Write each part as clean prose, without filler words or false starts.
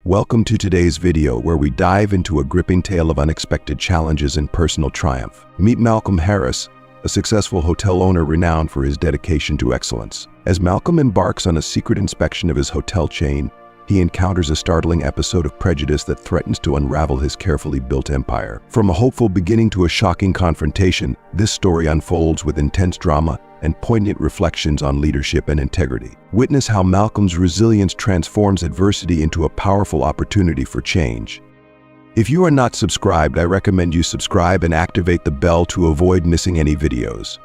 Welcome to today's video where we dive into a gripping tale of unexpected challenges and personal triumph. Meet Malcolm Harris, a successful hotel owner renowned for his dedication to excellence. As Malcolm embarks on a secret inspection of his hotel chain, he encounters a startling episode of prejudice that threatens to unravel his carefully built empire. From a hopeful beginning to a shocking confrontation, this story unfolds with intense drama and poignant reflections on leadership and integrity. Witness how Malcolm's resilience transforms adversity into a powerful opportunity for change. If you are not subscribed, I recommend you subscribe and activate the bell to avoid missing any videos.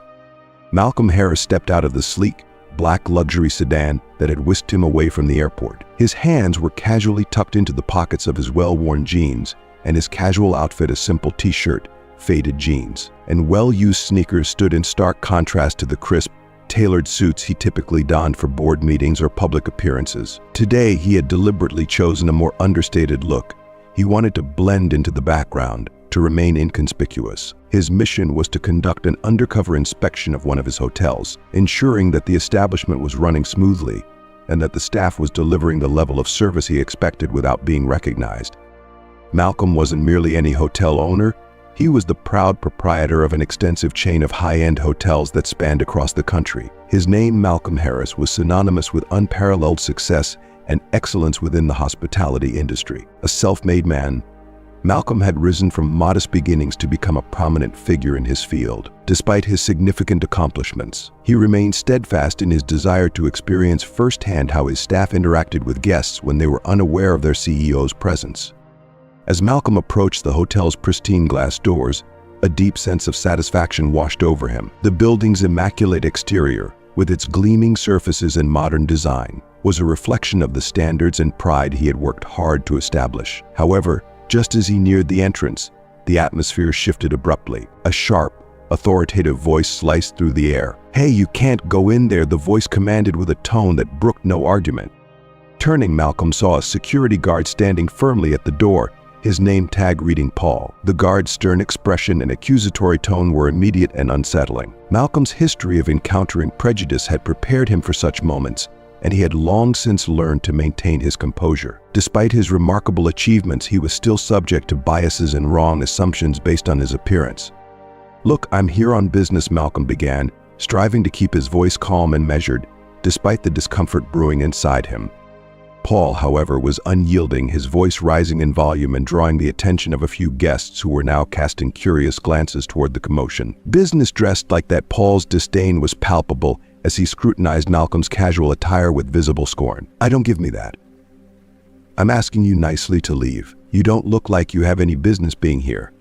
Malcolm Harris stepped out of the sleek, black luxury sedan that had whisked him away from the airport. His hands were casually tucked into the pockets of his well-worn jeans, and his casual outfit, a simple t-shirt, faded jeans, and well-used sneakers, stood in stark contrast to the crisp, tailored suits he typically donned for board meetings or public appearances. Today, he had deliberately chosen a more understated look. He wanted to blend into the background, to remain inconspicuous. His mission was to conduct an undercover inspection of one of his hotels, ensuring that the establishment was running smoothly and that the staff was delivering the level of service he expected without being recognized. Malcolm wasn't merely any hotel owner. He was the proud proprietor of an extensive chain of high-end hotels that spanned across the country. His name, Malcolm Harris, was synonymous with unparalleled success and excellence within the hospitality industry. A self-made man, Malcolm had risen from modest beginnings to become a prominent figure in his field. Despite his significant accomplishments, he remained steadfast in his desire to experience firsthand how his staff interacted with guests when they were unaware of their CEO's presence. As Malcolm approached the hotel's pristine glass doors, a deep sense of satisfaction washed over him. The building's immaculate exterior, with its gleaming surfaces and modern design, was a reflection of the standards and pride he had worked hard to establish. However, just as he neared the entrance, the atmosphere shifted abruptly. A sharp, authoritative voice sliced through the air. "Hey, you can't go in there," the voice commanded with a tone that brooked no argument. Turning, Malcolm saw a security guard standing firmly at the door, his name tag reading Paul. The guard's stern expression and accusatory tone were immediate and unsettling. Malcolm's history of encountering prejudice had prepared him for such moments, and he had long since learned to maintain his composure. Despite his remarkable achievements, he was still subject to biases and wrong assumptions based on his appearance. "Look, I'm here on business," Malcolm began, striving to keep his voice calm and measured, despite the discomfort brewing inside him. Paul, however, was unyielding, his voice rising in volume and drawing the attention of a few guests who were now casting curious glances toward the commotion. Business dressed like that, Paul's disdain was palpable as he scrutinized Malcolm's casual attire with visible scorn. "I don't give me that. I'm asking you nicely to leave. You don't look like you have any business being here."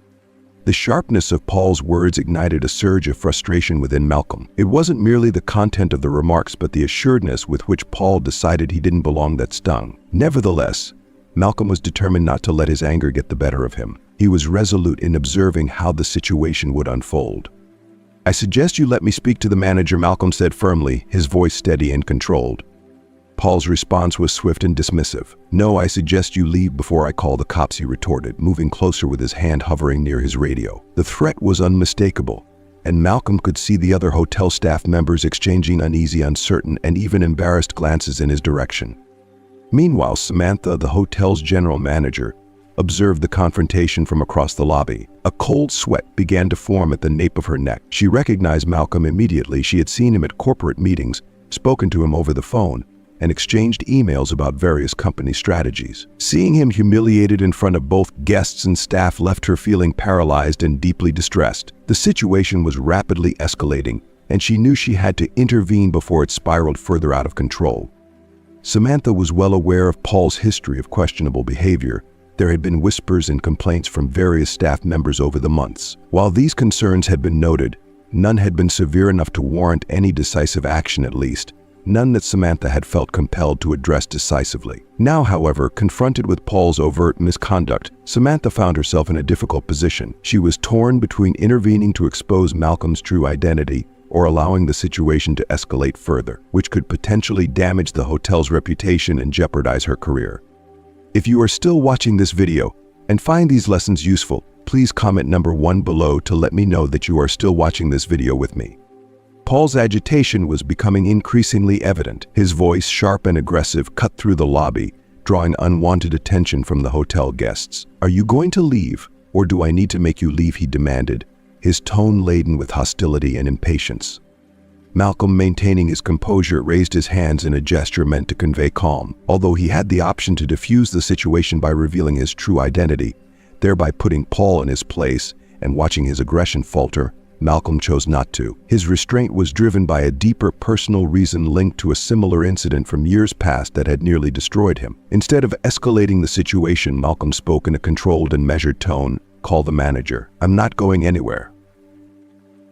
The sharpness of Paul's words ignited a surge of frustration within Malcolm. It wasn't merely the content of the remarks, but the assuredness with which Paul decided he didn't belong that stung. Nevertheless, Malcolm was determined not to let his anger get the better of him. He was resolute in observing how the situation would unfold. "I suggest you let me speak to the manager," Malcolm said firmly, his voice steady and controlled. Paul's response was swift and dismissive. "No, I suggest you leave before I call the cops," he retorted, moving closer with his hand hovering near his radio. The threat was unmistakable, and Malcolm could see the other hotel staff members exchanging uneasy, uncertain, and even embarrassed glances in his direction. Meanwhile, Samantha, the hotel's general manager, observed the confrontation from across the lobby. A cold sweat began to form at the nape of her neck. She recognized Malcolm immediately. She had seen him at corporate meetings, spoken to him over the phone, and exchanged emails about various company strategies. Seeing him humiliated in front of both guests and staff left her feeling paralyzed and deeply distressed. The situation was rapidly escalating, and she knew she had to intervene before it spiraled further out of control. Samantha was well aware of Paul's history of questionable behavior. There had been whispers and complaints from various staff members over the months. While these concerns had been noted, none had been severe enough to warrant any decisive action, at least. None that Samantha had felt compelled to address decisively. Now, however, confronted with Paul's overt misconduct, Samantha found herself in a difficult position. She was torn between intervening to expose Malcolm's true identity or allowing the situation to escalate further, which could potentially damage the hotel's reputation and jeopardize her career. If you are still watching this video and find these lessons useful, please comment number 1 below to let me know that you are still watching this video with me. Paul's agitation was becoming increasingly evident. His voice, sharp and aggressive, cut through the lobby, drawing unwanted attention from the hotel guests. "Are you going to leave, or do I need to make you leave?" he demanded, his tone laden with hostility and impatience. Malcolm, maintaining his composure, raised his hands in a gesture meant to convey calm, although he had the option to defuse the situation by revealing his true identity, thereby putting Paul in his place and watching his aggression falter. Malcolm chose not to. His restraint was driven by a deeper personal reason linked to a similar incident from years past that had nearly destroyed him. Instead of escalating the situation, Malcolm spoke in a controlled and measured tone. "Call the manager. I'm not going anywhere."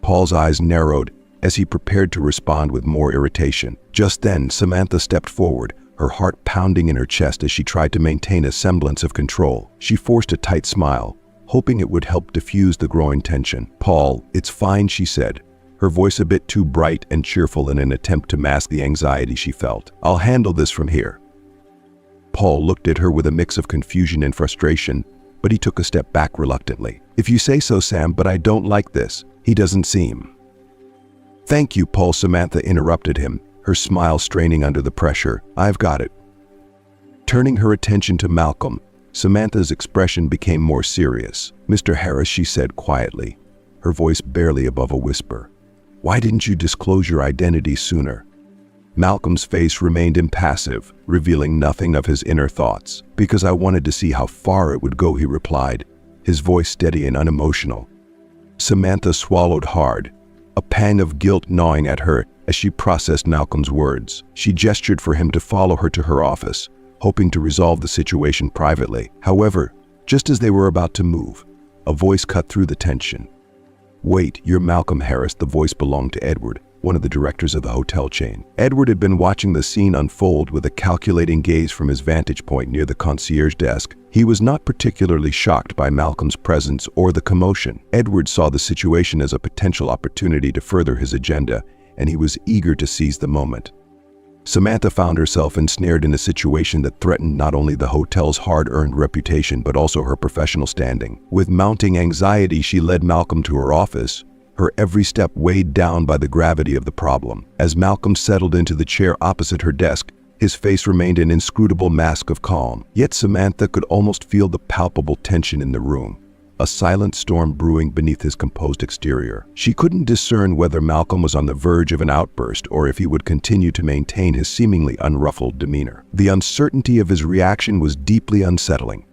Paul's eyes narrowed as he prepared to respond with more irritation. Just then, Samantha stepped forward, her heart pounding in her chest as she tried to maintain a semblance of control. She forced a tight smile, hoping it would help diffuse the growing tension. "Paul, it's fine," she said, her voice a bit too bright and cheerful in an attempt to mask the anxiety she felt. "I'll handle this from here." Paul looked at her with a mix of confusion and frustration, but he took a step back reluctantly. "If you say so, Sam, but I don't like this. He doesn't seem—" "Thank you, Paul," Samantha interrupted him, her smile straining under the pressure. "I've got it." Turning her attention to Malcolm, Samantha's expression became more serious. "Mr. Harris," she said quietly, her voice barely above a whisper, "why didn't you disclose your identity sooner?" Malcolm's face remained impassive, revealing nothing of his inner thoughts. "Because I wanted to see how far it would go," he replied, his voice steady and unemotional. Samantha swallowed hard, a pang of guilt gnawing at her as she processed Malcolm's words. She gestured for him to follow her to her office, hoping to resolve the situation privately. However, just as they were about to move, a voice cut through the tension. "Wait, you're Malcolm Harris." The voice belonged to Edward, one of the directors of the hotel chain. Edward had been watching the scene unfold with a calculating gaze from his vantage point near the concierge desk. He was not particularly shocked by Malcolm's presence or the commotion. Edward saw the situation as a potential opportunity to further his agenda, and he was eager to seize the moment. Samantha found herself ensnared in a situation that threatened not only the hotel's hard-earned reputation but also her professional standing. With mounting anxiety, she led Malcolm to her office, her every step weighed down by the gravity of the problem. As Malcolm settled into the chair opposite her desk, his face remained an inscrutable mask of calm. Yet Samantha could almost feel the palpable tension in the room, a silent storm brewing beneath his composed exterior. She couldn't discern whether Malcolm was on the verge of an outburst or if he would continue to maintain his seemingly unruffled demeanor. The uncertainty of his reaction was deeply unsettling.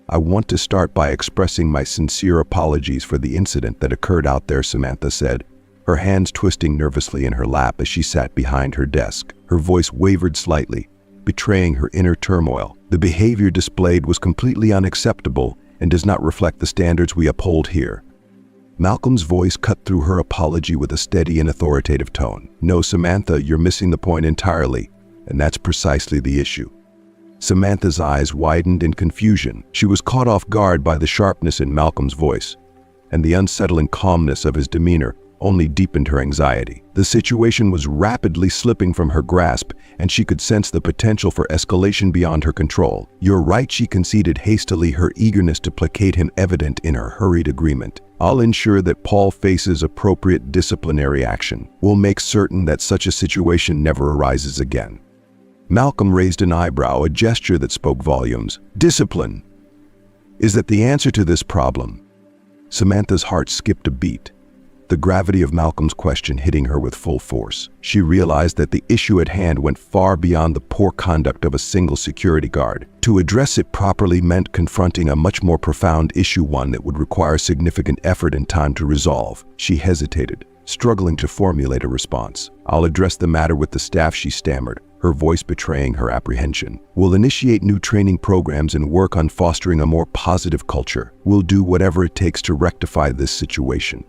"I want to start by expressing my sincere apologies for the incident that occurred out there," Samantha said, her hands twisting nervously in her lap as she sat behind her desk. Her voice wavered slightly, betraying her inner turmoil. "The behavior displayed was completely unacceptable and does not reflect the standards we uphold here." Malcolm's voice cut through her apology with a steady and authoritative tone. "No, Samantha, you're missing the point entirely, and that's precisely the issue." Samantha's eyes widened in confusion. She was caught off guard by the sharpness in Malcolm's voice, and the unsettling calmness of his demeanor only deepened her anxiety. The situation was rapidly slipping from her grasp, and she could sense the potential for escalation beyond her control. "You're right," she conceded hastily, her eagerness to placate him evident in her hurried agreement. "I'll ensure that Paul faces appropriate disciplinary action. We'll make certain that such a situation never arises again." Malcolm raised an eyebrow, a gesture that spoke volumes. "Discipline? Is that the answer to this problem?" Samantha's heart skipped a beat, the gravity of Malcolm's question hitting her with full force. She realized that the issue at hand went far beyond the poor conduct of a single security guard. To address it properly meant confronting a much more profound issue, one that would require significant effort and time to resolve. She hesitated, struggling to formulate a response. "I'll address the matter with the staff," she stammered, her voice betraying her apprehension. "We'll initiate new training programs and work on fostering a more positive culture. We'll do whatever it takes to rectify this situation."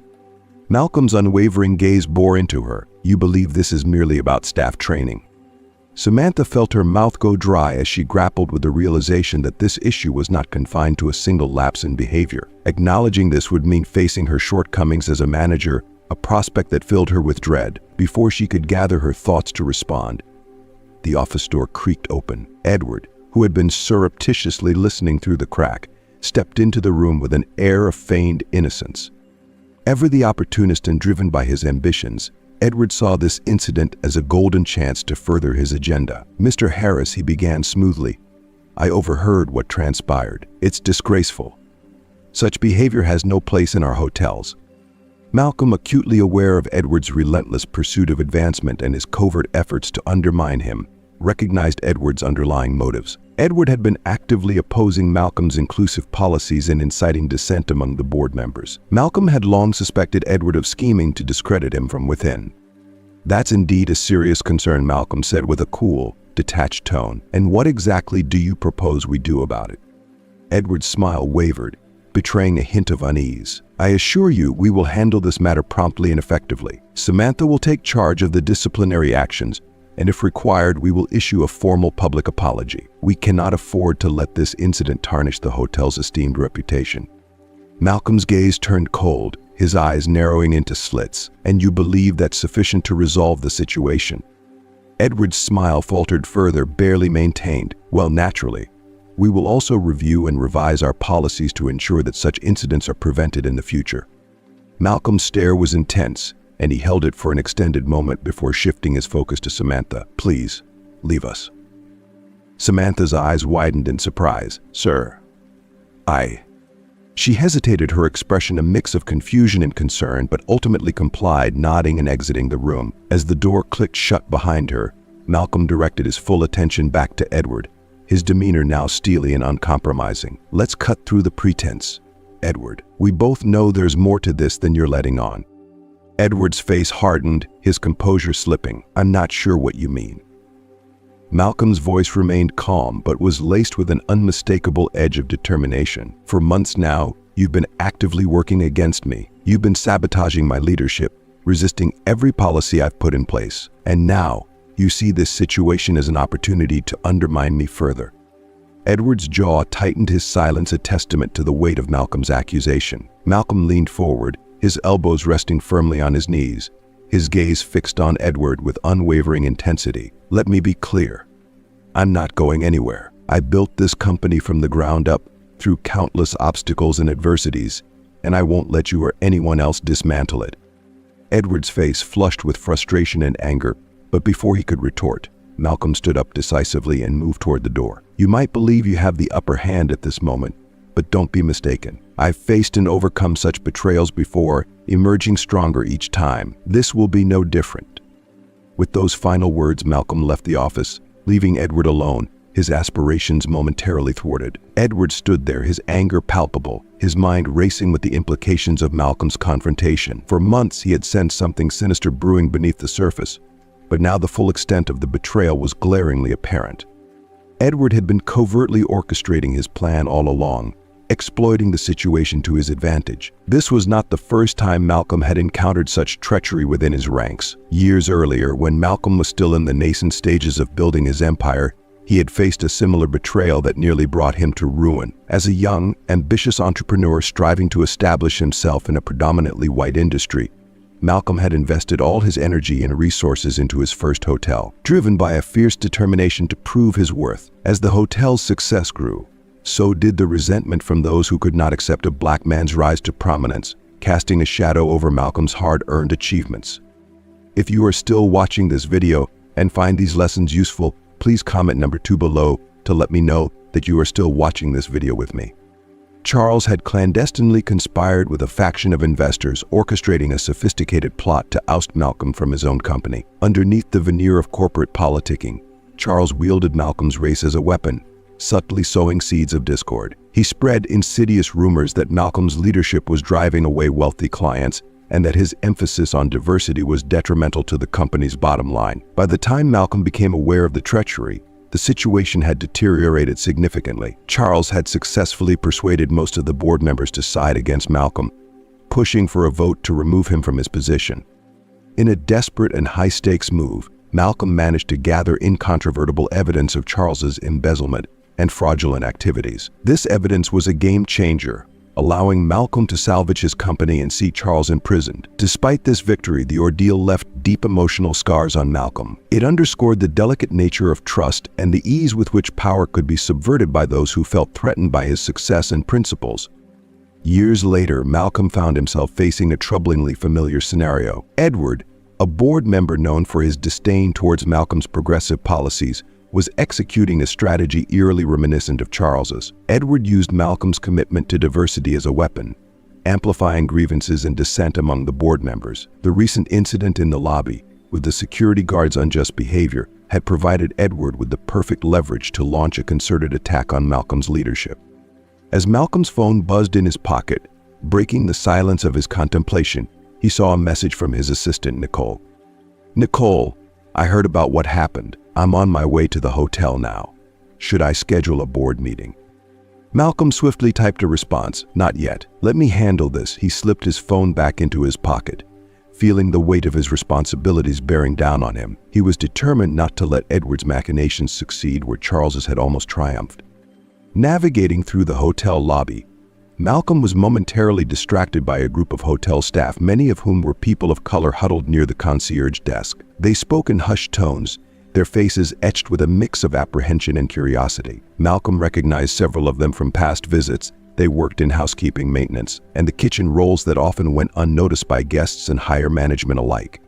Malcolm's unwavering gaze bore into her. "You believe this is merely about staff training?" Samantha felt her mouth go dry as she grappled with the realization that this issue was not confined to a single lapse in behavior. Acknowledging this would mean facing her shortcomings as a manager, a prospect that filled her with dread. Before she could gather her thoughts to respond, the office door creaked open. Edward, who had been surreptitiously listening through the crack, stepped into the room with an air of feigned innocence. Ever the opportunist and driven by his ambitions, Edward saw this incident as a golden chance to further his agenda. "Mr. Harris," he began smoothly, I overheard what transpired. It's disgraceful. Such behavior has no place in our hotels." Malcolm, acutely aware of Edward's relentless pursuit of advancement and his covert efforts to undermine him, recognized Edward's underlying motives. Edward had been actively opposing Malcolm's inclusive policies and inciting dissent among the board members. Malcolm had long suspected Edward of scheming to discredit him from within. "That's indeed a serious concern," Malcolm said with a cool, detached tone. "And what exactly do you propose we do about it?" Edward's smile wavered, betraying a hint of unease. "I assure you we will handle this matter promptly and effectively. Samantha will take charge of the disciplinary actions, and if required, we will issue a formal public apology. We cannot afford to let this incident tarnish the hotel's esteemed reputation." Malcolm's gaze turned cold, his eyes narrowing into slits. "And you believe that's sufficient to resolve the situation?" Edward's smile faltered further, barely maintained. "Well, naturally. We will also review and revise our policies to ensure that such incidents are prevented in the future." Malcolm's stare was intense, and he held it for an extended moment before shifting his focus to Samantha. "Please, leave us." Samantha's eyes widened in surprise. "Sir, I..." She hesitated, her expression a mix of confusion and concern, but ultimately complied, nodding and exiting the room. As the door clicked shut behind her, Malcolm directed his full attention back to Edward, his demeanor now steely and uncompromising. "Let's cut through the pretense, Edward. We both know there's more to this than you're letting on." Edward's face hardened, his composure slipping. "I'm not sure what you mean." Malcolm's voice remained calm, but was laced with an unmistakable edge of determination. "For months now, you've been actively working against me. You've been sabotaging my leadership, resisting every policy I've put in place. And now, you see this situation as an opportunity to undermine me further." Edward's jaw tightened, his silence a testament to the weight of Malcolm's accusation. Malcolm leaned forward, his elbows resting firmly on his knees, his gaze fixed on Edward with unwavering intensity. "Let me be clear. I'm not going anywhere. I built this company from the ground up through countless obstacles and adversities, and I won't let you or anyone else dismantle it." Edward's face flushed with frustration and anger, but before he could retort, Malcolm stood up decisively and moved toward the door. "You might believe you have the upper hand at this moment, but don't be mistaken. I've faced and overcome such betrayals before, emerging stronger each time. This will be no different." With those final words, Malcolm left the office, leaving Edward alone, his aspirations momentarily thwarted. Edward stood there, his anger palpable, his mind racing with the implications of Malcolm's confrontation. For months, he had sensed something sinister brewing beneath the surface, but now the full extent of the betrayal was glaringly apparent. Edward had been covertly orchestrating his plan all along, exploiting the situation to his advantage. This was not the first time Malcolm had encountered such treachery within his ranks. Years earlier, when Malcolm was still in the nascent stages of building his empire, he had faced a similar betrayal that nearly brought him to ruin. As a young, ambitious entrepreneur striving to establish himself in a predominantly white industry, Malcolm had invested all his energy and resources into his first hotel, driven by a fierce determination to prove his worth. As the hotel's success grew, so did the resentment from those who could not accept a black man's rise to prominence, casting a shadow over Malcolm's hard-earned achievements. If you are still watching this video and find these lessons useful, please comment number 2 below to let me know that you are still watching this video with me. Charles had clandestinely conspired with a faction of investors, orchestrating a sophisticated plot to oust Malcolm from his own company. Underneath the veneer of corporate politicking, Charles wielded Malcolm's race as a weapon, subtly sowing seeds of discord. He spread insidious rumors that Malcolm's leadership was driving away wealthy clients and that his emphasis on diversity was detrimental to the company's bottom line. By the time Malcolm became aware of the treachery, the situation had deteriorated significantly. Charles had successfully persuaded most of the board members to side against Malcolm, pushing for a vote to remove him from his position. In a desperate and high-stakes move, Malcolm managed to gather incontrovertible evidence of Charles's embezzlement and fraudulent activities. This evidence was a game changer, allowing Malcolm to salvage his company and see Charles imprisoned. Despite this victory, the ordeal left deep emotional scars on Malcolm. It underscored the delicate nature of trust and the ease with which power could be subverted by those who felt threatened by his success and principles. Years later, Malcolm found himself facing a troublingly familiar scenario. Edward, a board member known for his disdain towards Malcolm's progressive policies, was executing a strategy eerily reminiscent of Charles's. Edward used Malcolm's commitment to diversity as a weapon, amplifying grievances and dissent among the board members. The recent incident in the lobby with the security guard's unjust behavior had provided Edward with the perfect leverage to launch a concerted attack on Malcolm's leadership. As Malcolm's phone buzzed in his pocket, breaking the silence of his contemplation, he saw a message from his assistant, Nicole. "Nicole, I heard about what happened. I'm on my way to the hotel now. Should I schedule a board meeting?" Malcolm swiftly typed a response, "Not yet. Let me handle this." He slipped his phone back into his pocket. Feeling the weight of his responsibilities bearing down on him, he was determined not to let Edward's machinations succeed where Charles's had almost triumphed. Navigating through the hotel lobby, Malcolm was momentarily distracted by a group of hotel staff, many of whom were people of color huddled near the concierge desk. They spoke in hushed tones, their faces etched with a mix of apprehension and curiosity. Malcolm recognized several of them from past visits. They worked in housekeeping, maintenance, and the kitchen roles that often went unnoticed by guests and higher management alike.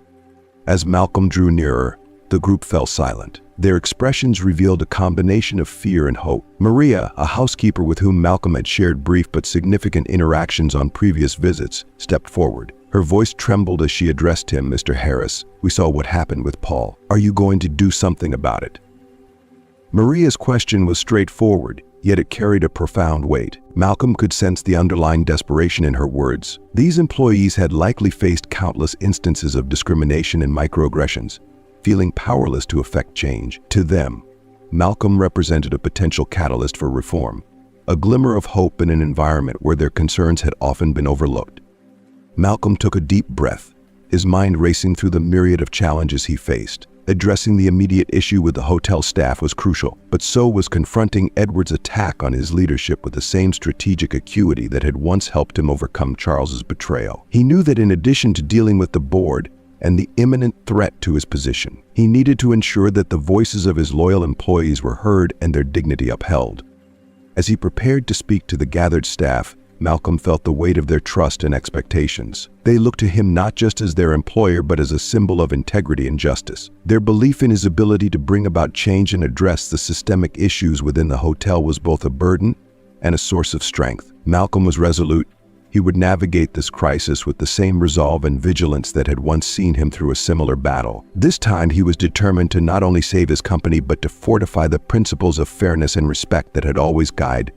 As Malcolm drew nearer, the group fell silent. Their expressions revealed a combination of fear and hope. Maria, a housekeeper with whom Malcolm had shared brief but significant interactions on previous visits, stepped forward. Her voice trembled as she addressed him. "Mr. Harris, we saw what happened with Paul. Are you going to do something about it?" Maria's question was straightforward, yet it carried a profound weight. Malcolm could sense the underlying desperation in her words. These employees had likely faced countless instances of discrimination and microaggressions, feeling powerless to effect change. To them, Malcolm represented a potential catalyst for reform, a glimmer of hope in an environment where their concerns had often been overlooked. Malcolm took a deep breath, his mind racing through the myriad of challenges he faced. Addressing the immediate issue with the hotel staff was crucial, but so was confronting Edward's attack on his leadership with the same strategic acuity that had once helped him overcome Charles's betrayal. He knew that in addition to dealing with the board and the imminent threat to his position, he needed to ensure that the voices of his loyal employees were heard and their dignity upheld. As he prepared to speak to the gathered staff, Malcolm felt the weight of their trust and expectations. They looked to him not just as their employer but as a symbol of integrity and justice. Their belief in his ability to bring about change and address the systemic issues within the hotel was both a burden and a source of strength. Malcolm was resolute. He would navigate this crisis with the same resolve and vigilance that had once seen him through a similar battle. This time he was determined to not only save his company but to fortify the principles of fairness and respect that had always guided.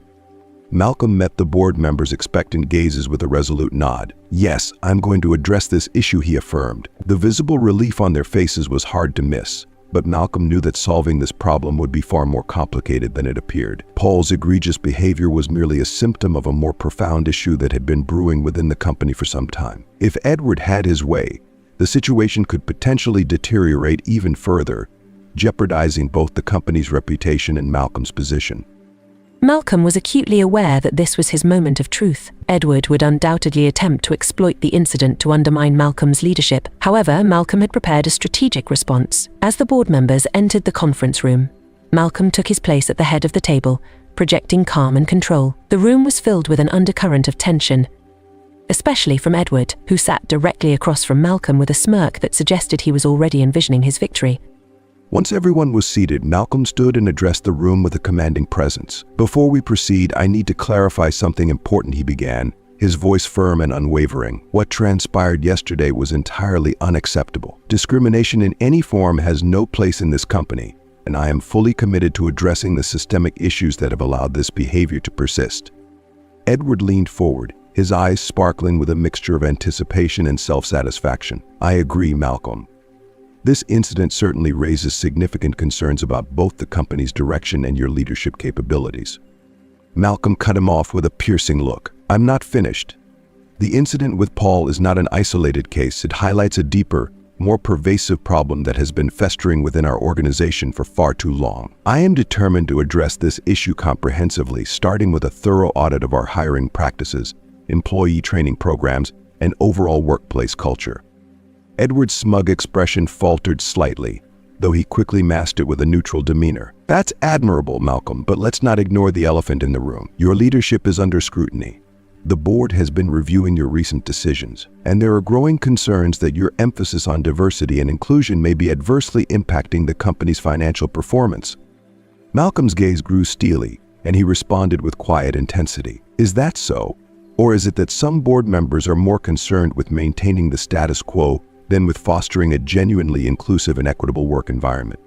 Malcolm met the board members' expectant gazes with a resolute nod. "Yes, I'm going to address this issue," he affirmed. The visible relief on their faces was hard to miss, but Malcolm knew that solving this problem would be far more complicated than it appeared. Paul's egregious behavior was merely a symptom of a more profound issue that had been brewing within the company for some time. If Edward had his way, the situation could potentially deteriorate even further, jeopardizing both the company's reputation and Malcolm's position. Malcolm was acutely aware that this was his moment of truth. Edward would undoubtedly attempt to exploit the incident to undermine Malcolm's leadership. However, Malcolm had prepared a strategic response. As the board members entered the conference room, Malcolm took his place at the head of the table, projecting calm and control. The room was filled with an undercurrent of tension, especially from Edward, who sat directly across from Malcolm with a smirk that suggested he was already envisioning his victory. Once everyone was seated, Malcolm stood and addressed the room with a commanding presence. "Before we proceed, I need to clarify something important," he began, his voice firm and unwavering. "What transpired yesterday was entirely unacceptable. Discrimination in any form has no place in this company, and I am fully committed to addressing the systemic issues that have allowed this behavior to persist." Edward leaned forward, his eyes sparkling with a mixture of anticipation and self-satisfaction. "I agree, Malcolm. This incident certainly raises significant concerns about both the company's direction and your leadership capabilities." Malcolm cut him off with a piercing look. "I'm not finished. The incident with Paul is not an isolated case. It highlights a deeper, more pervasive problem that has been festering within our organization for far too long. I am determined to address this issue comprehensively, starting with a thorough audit of our hiring practices, employee training programs, and overall workplace culture." Edward's smug expression faltered slightly, though he quickly masked it with a neutral demeanor. "That's admirable, Malcolm, but let's not ignore the elephant in the room. Your leadership is under scrutiny. The board has been reviewing your recent decisions, and there are growing concerns that your emphasis on diversity and inclusion may be adversely impacting the company's financial performance." Malcolm's gaze grew steely, and he responded with quiet intensity. Is that so? Or is it that some board members are more concerned with maintaining the status quo than with fostering a genuinely inclusive and equitable work environment?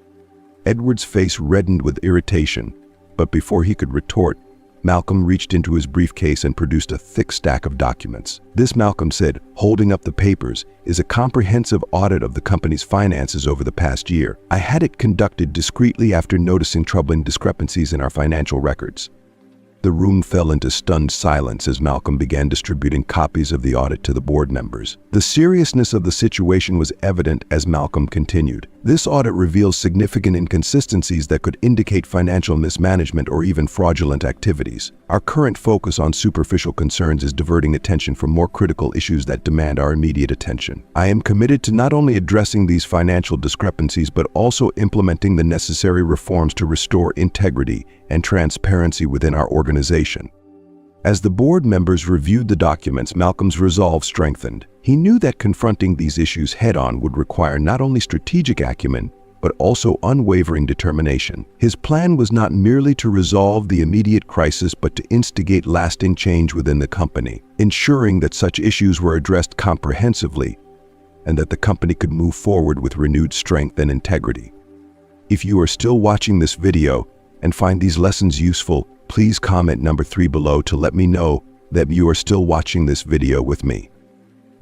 Edward's face reddened with irritation, but before he could retort, Malcolm reached into his briefcase and produced a thick stack of documents. This, Malcolm said, holding up the papers, is a comprehensive audit of the company's finances over the past year. I had it conducted discreetly after noticing troubling discrepancies in our financial records. The room fell into stunned silence as Malcolm began distributing copies of the audit to the board members. The seriousness of the situation was evident as Malcolm continued. This audit reveals significant inconsistencies that could indicate financial mismanagement or even fraudulent activities. Our current focus on superficial concerns is diverting attention from more critical issues that demand our immediate attention. I am committed to not only addressing these financial discrepancies but also implementing the necessary reforms to restore integrity and transparency within our organization. As the board members reviewed the documents, Malcolm's resolve strengthened. He knew that confronting these issues head-on would require not only strategic acumen, but also unwavering determination. His plan was not merely to resolve the immediate crisis, but to instigate lasting change within the company, ensuring that such issues were addressed comprehensively and that the company could move forward with renewed strength and integrity. If you are still watching this video and find these lessons useful, please comment number 3 below to let me know that you are still watching this video with me.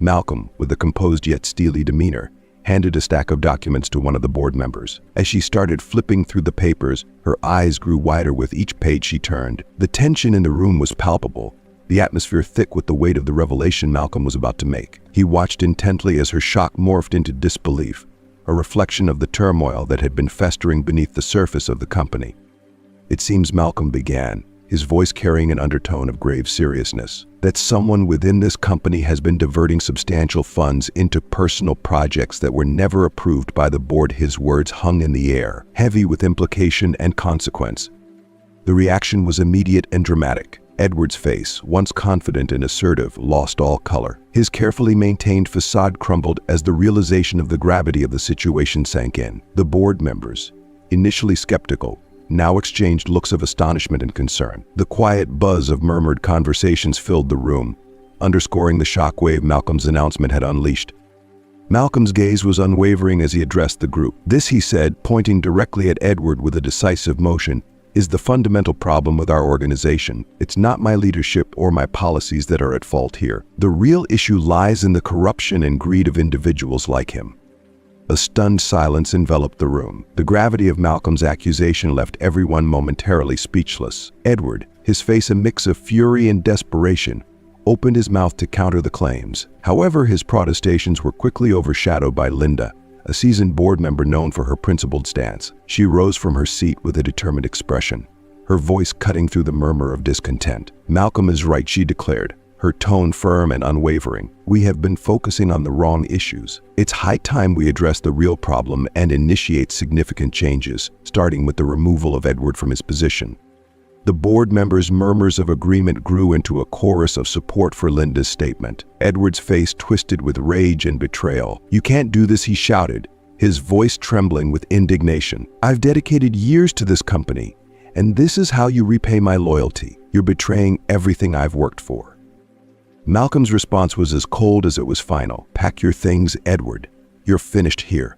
Malcolm, with a composed yet steely demeanor, handed a stack of documents to one of the board members. As she started flipping through the papers, her eyes grew wider with each page she turned. The tension in the room was palpable, the atmosphere thick with the weight of the revelation Malcolm was about to make. He watched intently as her shock morphed into disbelief, a reflection of the turmoil that had been festering beneath the surface of the company. It seems, Malcolm began, his voice carrying an undertone of grave seriousness, that someone within this company has been diverting substantial funds into personal projects that were never approved by the board. His words hung in the air, heavy with implication and consequence. The reaction was immediate and dramatic. Edward's face, once confident and assertive, lost all color. His carefully maintained facade crumbled as the realization of the gravity of the situation sank in. The board members, initially skeptical, now exchanged looks of astonishment and concern. The quiet buzz of murmured conversations filled the room, underscoring the shockwave Malcolm's announcement had unleashed. Malcolm's gaze was unwavering as he addressed the group. This, he said, pointing directly at Edward with a decisive motion, is the fundamental problem with our organization. It's not my leadership or my policies that are at fault here. The real issue lies in the corruption and greed of individuals like him. A stunned silence enveloped the room. The gravity of Malcolm's accusation left everyone momentarily speechless. Edward, his face a mix of fury and desperation, opened his mouth to counter the claims. However, his protestations were quickly overshadowed by Linda, a seasoned board member known for her principled stance. She rose from her seat with a determined expression, her voice cutting through the murmur of discontent. Malcolm is right, she declared, her tone firm and unwavering. We have been focusing on the wrong issues. It's high time we address the real problem and initiate significant changes, starting with the removal of Edward from his position. The board members' murmurs of agreement grew into a chorus of support for Linda's statement. Edward's face twisted with rage and betrayal. "You can't do this," he shouted, his voice trembling with indignation. "I've dedicated years to this company, and this is how you repay my loyalty. You're betraying everything I've worked for." Malcolm's response was as cold as it was final. "Pack your things, Edward. You're finished here."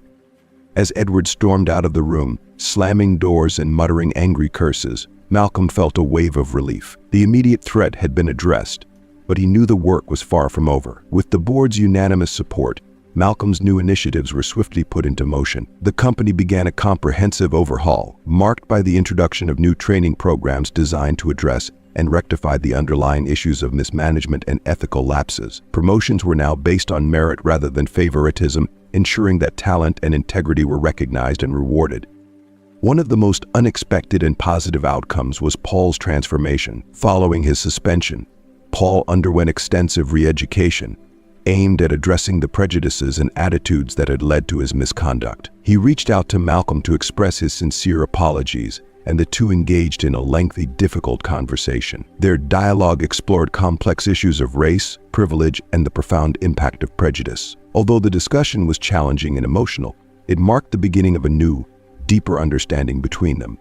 As Edward stormed out of the room, slamming doors and muttering angry curses, Malcolm felt a wave of relief. The immediate threat had been addressed, but he knew the work was far from over. With the board's unanimous support, Malcolm's new initiatives were swiftly put into motion. The company began a comprehensive overhaul, marked by the introduction of new training programs designed to address and rectify the underlying issues of mismanagement and ethical lapses. Promotions were now based on merit rather than favoritism, ensuring that talent and integrity were recognized and rewarded. One of the most unexpected and positive outcomes was Paul's transformation. Following his suspension, Paul underwent extensive re-education, aimed at addressing the prejudices and attitudes that had led to his misconduct. He reached out to Malcolm to express his sincere apologies, and the two engaged in a lengthy, difficult conversation. Their dialogue explored complex issues of race, privilege, and the profound impact of prejudice. Although the discussion was challenging and emotional, it marked the beginning of a new, deeper understanding between them.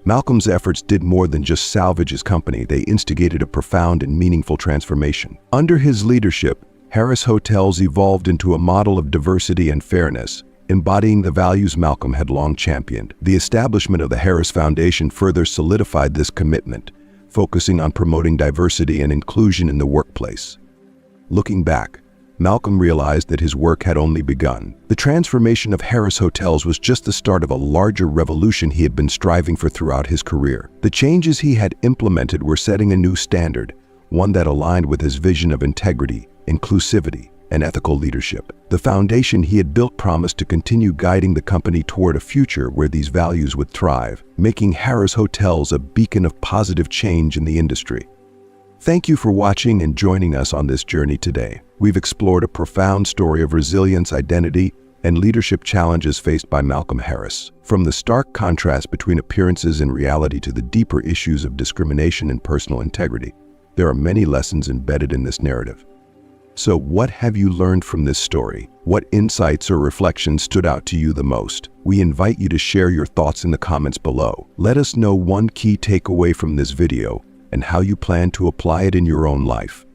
Malcolm's efforts did more than just salvage his company. They instigated a profound and meaningful transformation. Under his leadership, Harris Hotels evolved into a model of diversity and fairness, embodying the values Malcolm had long championed. The establishment of the Harris Foundation further solidified this commitment, focusing on promoting diversity and inclusion in the workplace. Looking back, Malcolm realized that his work had only begun. The transformation of Harris Hotels was just the start of a larger revolution he had been striving for throughout his career. The changes he had implemented were setting a new standard, one that aligned with his vision of integrity, inclusivity, and ethical leadership. The foundation he had built promised to continue guiding the company toward a future where these values would thrive, making Harris Hotels a beacon of positive change in the industry. Thank you for watching and joining us on this journey today. We've explored a profound story of resilience, identity, and leadership challenges faced by Malcolm Harris. From the stark contrast between appearances and reality to the deeper issues of discrimination and personal integrity, there are many lessons embedded in this narrative. So, what have you learned from this story? What insights or reflections stood out to you the most? We invite you to share your thoughts in the comments below. Let us know one key takeaway from this video and how you plan to apply it in your own life.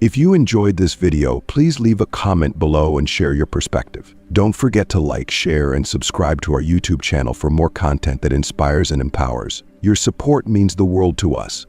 If you enjoyed this video, please leave a comment below and share your perspective. Don't forget to like, share, and subscribe to our YouTube channel for more content that inspires and empowers. Your support means the world to us.